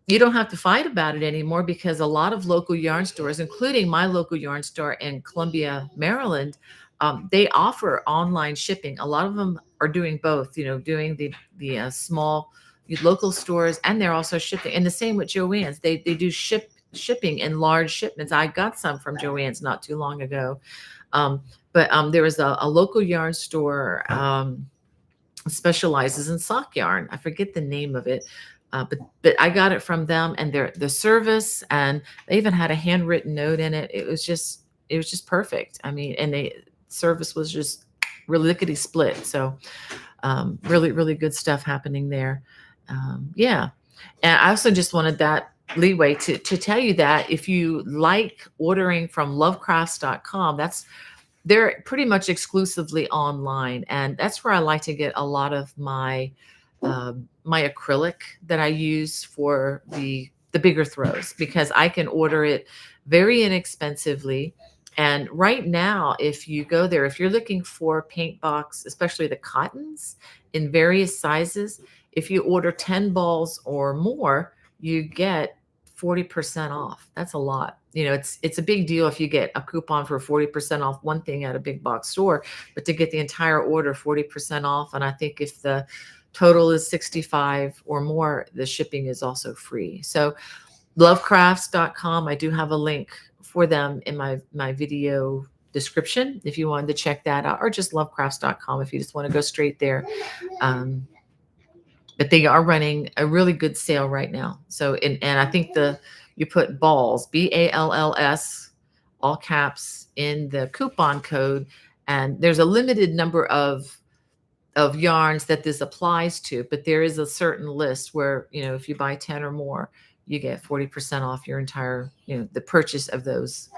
You don't have to fight about it anymore, because a lot of local yarn stores, including my local yarn store in Columbia, Maryland, they offer online shipping. A lot of them are doing both, doing the small local stores, and they're also shipping. And the same with Joann's. They do shipping in large shipments. I got some from Joann's not too long ago. There was a local yarn store, specializes in sock yarn. I forget the name of it, but I got it from them, and the service, and they even had a handwritten note in it. It was just perfect. I mean, and the service was just really lickety split. So really, really good stuff happening there. Yeah. And I also just wanted that leeway to tell you that if you like ordering from lovecrafts.com, they're pretty much exclusively online, and that's where I like to get a lot of my acrylic that I use for the bigger throws, because I can order it very inexpensively. And right now, if you go there, if you're looking for paint box, especially the cottons in various sizes, if you order 10 balls or more, you get 40% off. That's a lot. It's a big deal if you get a coupon for 40% off one thing at a big box store, but to get the entire order 40% off, and I think if the total is 65 or more, the shipping is also free. So lovecrafts.com, I do have a link for them in my video description if you wanted to check that out, or just lovecrafts.com if you just want to go straight there. But they are running a really good sale right now. So, and I think you put balls, BALLS, all caps, in the coupon code, and there's a limited number of yarns that this applies to, but there is a certain list where, if you buy 10 or more, you get 40% off your entire, the purchase of those,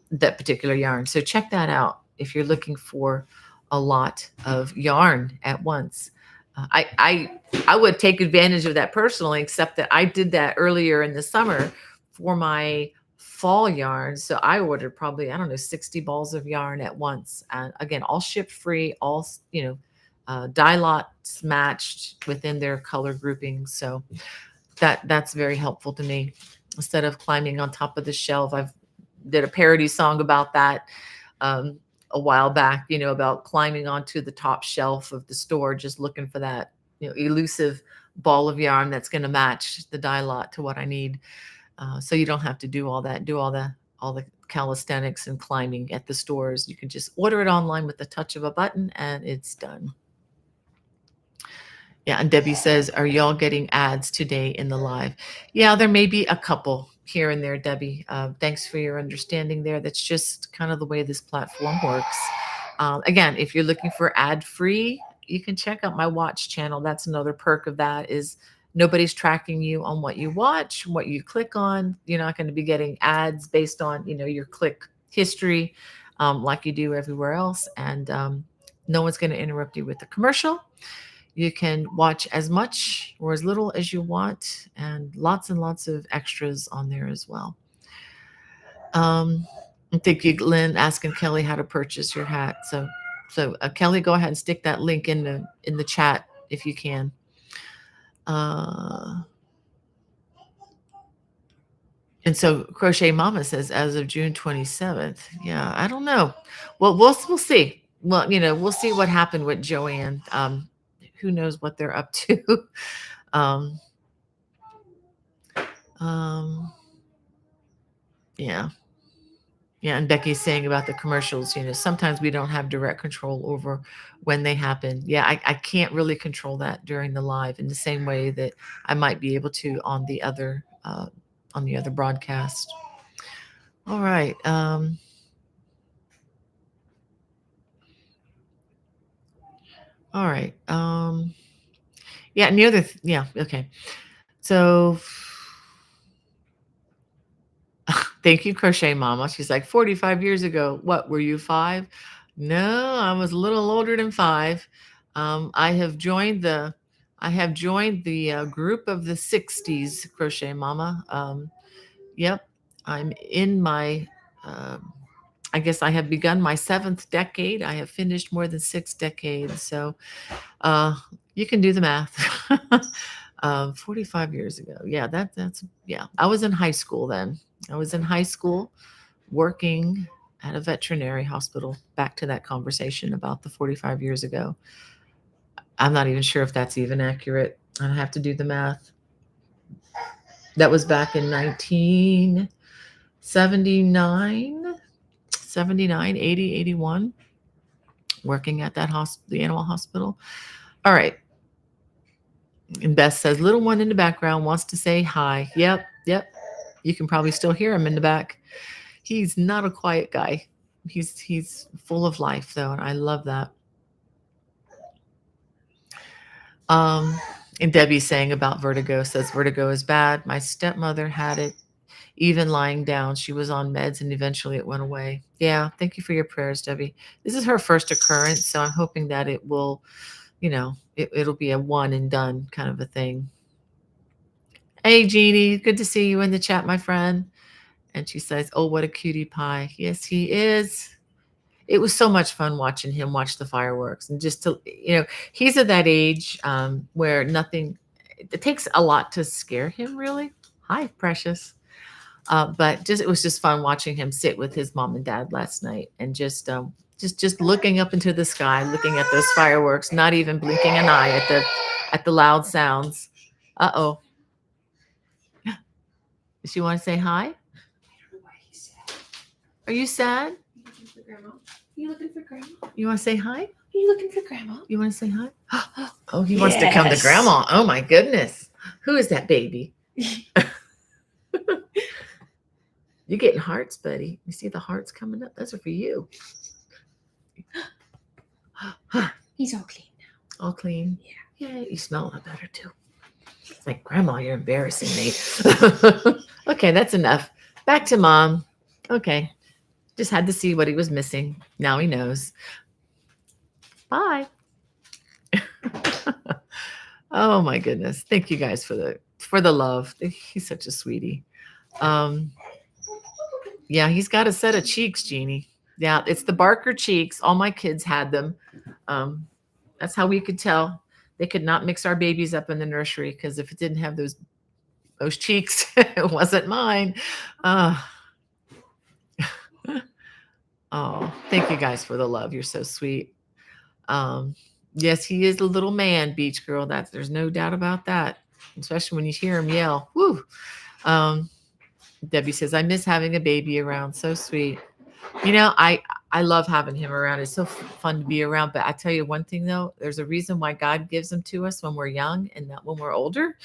that particular yarn. So check that out if you're looking for a lot of yarn at once. I would take advantage of that personally, except that I did that earlier in the summer for my fall yarn. So I ordered probably, I don't know, 60 balls of yarn at once. And again, all shipped free, all, dye lots matched within their color groupings. So that's very helpful to me. Instead of climbing on top of the shelf, I've did a parody song about that a while back, about climbing onto the top shelf of the store, just looking for that, elusive ball of yarn that's going to match the dye lot to what I need. So you don't have to do all that, do all the calisthenics and climbing at the stores. You can just order it online with the touch of a button, and it's done. Yeah, and Debbie says, are y'all getting ads today in the live? Yeah, there may be a couple here and there, Debbie. Thanks for your understanding there. That's just kind of the way this platform works. Again, if you're looking for ad-free, you can check out my watch channel. That's another perk of that, is nobody's tracking you on what you watch, what you click on. You're not going to be getting ads based on, your click history, like you do everywhere else. And no one's going to interrupt you with a commercial. You can watch as much or as little as you want, and lots of extras on there as well. Thank you, Lynn, asking Kelly how to purchase your hat. So Kelly, go ahead and stick that link in the chat if you can. And so Crochet Mama says, as of June 27th. Yeah, I don't know. Well, we'll see. Well, we'll see what happened with Joanne. Who knows what they're up to. Yeah. And Becky's saying about the commercials, sometimes we don't have direct control over when they happen. Yeah, I can't really control that during the live in the same way that I might be able to on the other broadcast. All right. All right. Yeah, and the other yeah, okay. So thank you, Crochet Mama. She's like, 45 years ago. What, were you 5? No, I was a little older than 5. I have joined the group of the 60s, Crochet Mama. Yep, I'm in my, I guess I have begun my 7th decade. I have finished more than 6 decades. So you can do the math. 45 years ago. Yeah, yeah. I was in high school then. I was in high school working at a veterinary hospital. Back to that conversation about the 45 years ago. I'm not even sure if that's even accurate. I have to do the math. That was back in 1979. 79, 80, 81, working at that the animal hospital. All right. And Beth says, little one in the background wants to say hi. Yep, yep. You can probably still hear him in the back. He's not a quiet guy. He's full of life though, and I love that. And Debbie's saying about vertigo, says vertigo is bad. My stepmother had it even lying down. She was on meds and eventually it went away. Yeah, thank you for your prayers, Debbie. This is her first occurrence, so I'm hoping that it will, it'll be a one and done kind of a thing. Hey, Jeannie, good to see you in the chat, my friend. And she says, oh, what a cutie pie. Yes, he is. It was so much fun watching him watch the fireworks and just to, he's at that age where it takes a lot to scare him, really. Hi, precious. But it was just fun watching him sit with his mom and dad last night and just looking up into the sky, looking at those fireworks, not even blinking an eye at the loud sounds. Uh-oh. Does she want to say hi? Are you sad? You looking for grandma? You want to say hi? Are you looking for grandma? You want to say hi? Oh, he wants to come to grandma. Oh my goodness. Who is that baby? You're getting hearts, buddy. You see the hearts coming up? Those are for you. He's all clean now. All clean? Yeah. Yeah, you smell a lot better too. It's like, grandma, you're embarrassing me. Okay, that's enough. Back to mom. Okay. Just had to see what he was missing. Now he knows. Bye. Oh my goodness. Thank you guys for the love. He's such a sweetie. Yeah, he's got a set of cheeks, Jeannie. Yeah, it's the Barker cheeks. All my kids had them. That's how we could tell. They could not mix our babies up in the nursery because if it didn't have those cheeks, it wasn't mine. Oh, thank you guys for the love. You're so sweet. Yes, he is a little man, Beach Girl. There's no doubt about that. Especially when you hear him yell. Woo. Debbie says, I miss having a baby around. So sweet. I love having him around. It's so fun to be around. But I tell you one thing though, there's a reason why God gives them to us when we're young and not when we're older.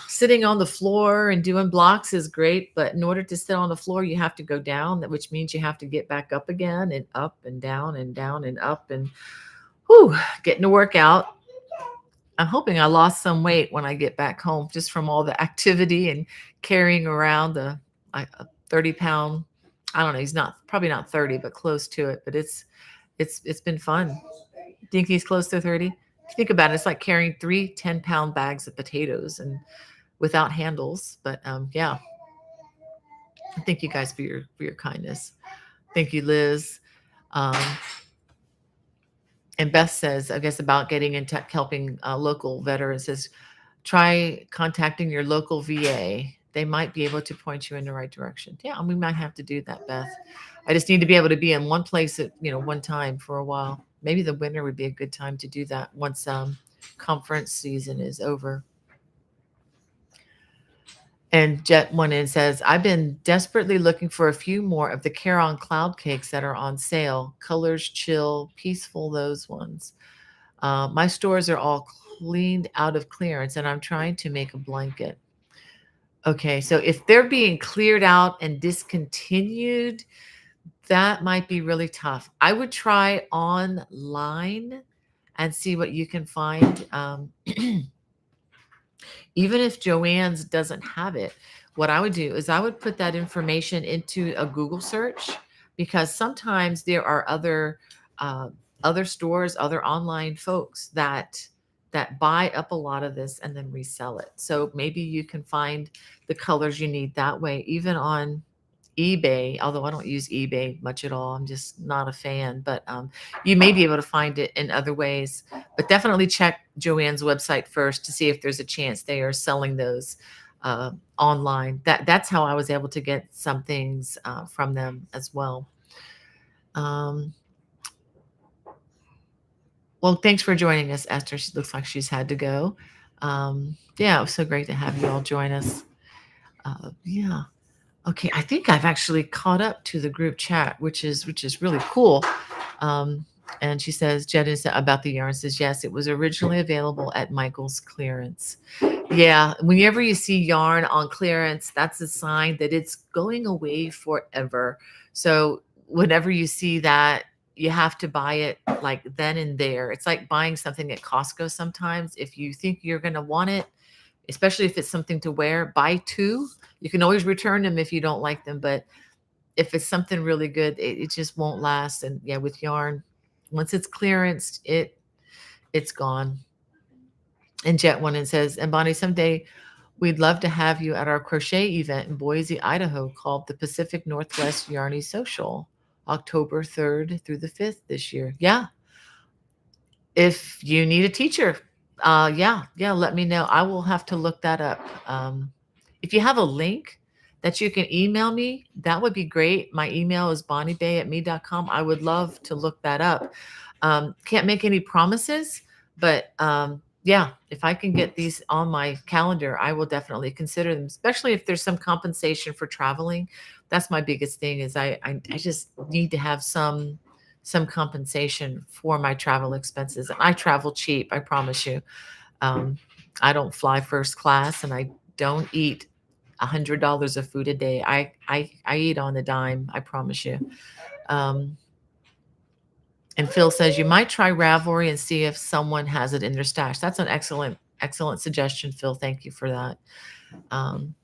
Sitting on the floor and doing blocks is great, but in order to sit on the floor, you have to go down, which means you have to get back up again and up and down and down and up and getting to work out. I'm hoping I lost some weight when I get back home just from all the activity and carrying around a 30-pound. I don't know. He's probably not 30, but close to it. But it's been fun. Think he's close to 30? Think about it. It's like carrying 3 10-pound bags of potatoes and without handles. But yeah. Thank you guys for your kindness. Thank you, Liz. And Beth says, I guess about getting into helping local veterans, says, try contacting your local VA. They might be able to point you in the right direction. Yeah, we might have to do that, Beth. I just need to be able to be in one place at one time for a while. Maybe the winter would be a good time to do that once conference season is over. And Jet one in says, I've been desperately looking for a few more of the Caron cloud cakes that are on sale. Colors chill, peaceful, those ones. My stores are all cleaned out of clearance and I'm trying to make a blanket. Okay, so if they're being cleared out and discontinued, that might be really tough. I would try online and see what you can find. Even if Joann's doesn't have it, what I would do is I would put that information into a Google search because sometimes there are other stores, other online folks that buy up a lot of this and then resell it. So maybe you can find the colors you need that way, even on eBay, although I don't use eBay much at all. I'm just not a fan, but you may be able to find it in other ways. But definitely check Joann's website first to see if there's a chance they are selling those online. That's how I was able to get some things from them as well. Well, thanks for joining us, Esther. She looks like she's had to go. Yeah, it was so great to have you all join us. Yeah. Okay, I think I've actually caught up to the group chat, which is really cool. Um, and she says, Jen is about the yarn says, yes, it was originally available at Michael's clearance. Yeah, whenever you see yarn on clearance, that's a sign that it's going away forever. So whenever you see that, you have to buy it like then and there. It's like buying something at Costco sometimes. If you think you're going to want it, especially if it's something to wear, buy two. You can always return them if you don't like them, but if it's something really good, it just won't last. And yeah, with yarn, once it's clearanced, it's gone. And Jet one and says, and Bonnie, someday we'd love to have you at our crochet event in Boise, Idaho, called the Pacific Northwest Yarny Social, October 3rd through the 5th this year. Yeah, if you need a teacher, yeah, let me know. I will have to look that up. If you have a link that you can email me, that would be great. My email is bonniebay@me.com. I would love to look that up. Can't make any promises, but yeah, if I can get these on my calendar, I will definitely consider them, especially if there's some compensation for traveling. That's my biggest thing is I just need to have some compensation for my travel expenses. And I travel cheap, I promise you. Um, I don't fly first class and I don't eat $100 of food a day. I eat on a dime, I promise you. Um, and Phil says you might try Ravelry and see if someone has it in their stash. That's an excellent suggestion, Phil. Thank you for that. Um,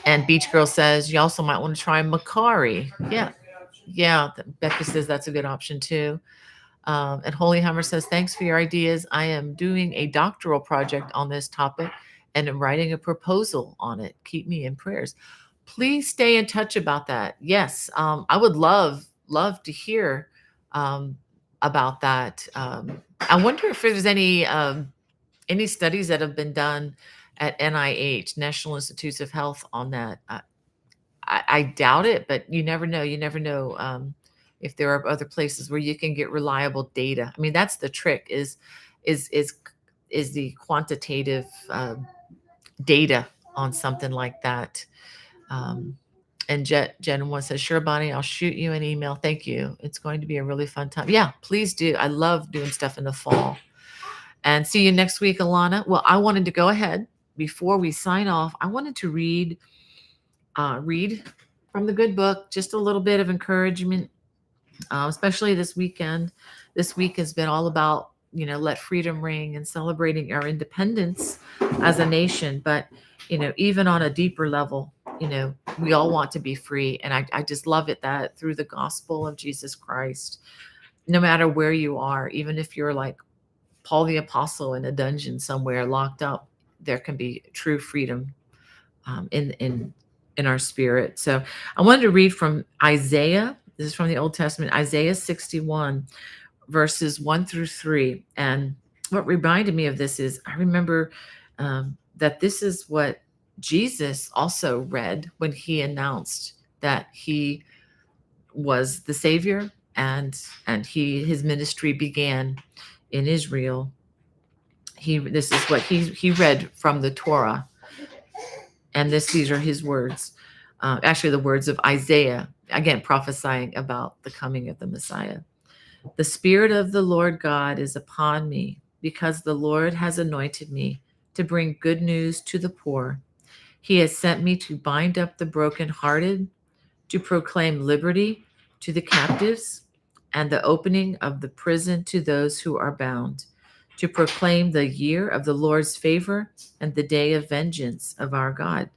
and Beach Girl says you also might want to try Macari. Yeah. Becca says that's a good option too. And Holy Hammer says, thanks for your ideas. I am doing a doctoral project on this topic and am writing a proposal on it. Keep me in prayers. Please stay in touch about that. Yes, I would love to hear about that. I wonder if there's any studies that have been done at NIH, National Institutes of Health, on that. I doubt it, but you never know. You never know if there are other places where you can get reliable data. I mean, that's the trick is is is the quantitative data on something like that. Um, and Jen one says, sure, Bonnie, I'll shoot you an email. Thank you. It's going to be a really fun time. Yeah, please do. I love doing stuff in the fall. And see you next week, Alana. Well, I wanted to go ahead before we sign off. I wanted to read from the good book, just a little bit of encouragement, especially this weekend. This week has been all about, let freedom ring and celebrating our independence as a nation. But, even on a deeper level, we all want to be free. And I just love it that through the gospel of Jesus Christ, no matter where you are, even if you're like Paul the Apostle in a dungeon somewhere locked up, there can be true freedom in our spirit. So I wanted to read from Isaiah. This is from the Old Testament, Isaiah 61, verses 1 through 3. And what reminded me of this is I remember that this is what Jesus also read when he announced that he was the Savior and his ministry began in Israel. This is what he read from the Torah. And these are his words, actually the words of Isaiah, again, prophesying about the coming of the Messiah. The Spirit of the Lord God is upon me, because the Lord has anointed me to bring good news to the poor. He has sent me to bind up the brokenhearted, to proclaim liberty to the captives, and the opening of the prison to those who are bound, to proclaim the year of the Lord's favor and the day of vengeance of our God,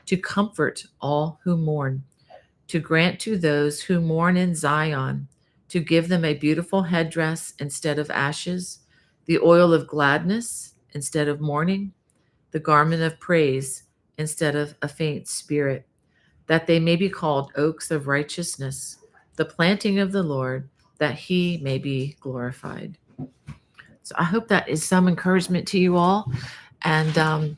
to comfort all who mourn, to grant to those who mourn in Zion, to give them a beautiful headdress instead of ashes, the oil of gladness instead of mourning, the garment of praise instead of a faint spirit, that they may be called oaks of righteousness, the planting of the Lord, that he may be glorified. So I hope that is some encouragement to you all. And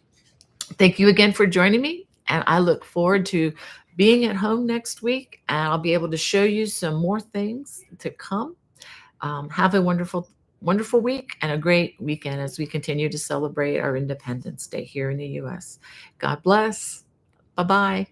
thank you again for joining me. And I look forward to being at home next week. And I'll be able to show you some more things to come. Have a wonderful week and a great weekend as we continue to celebrate our Independence Day here in the U.S. God bless. Bye-bye.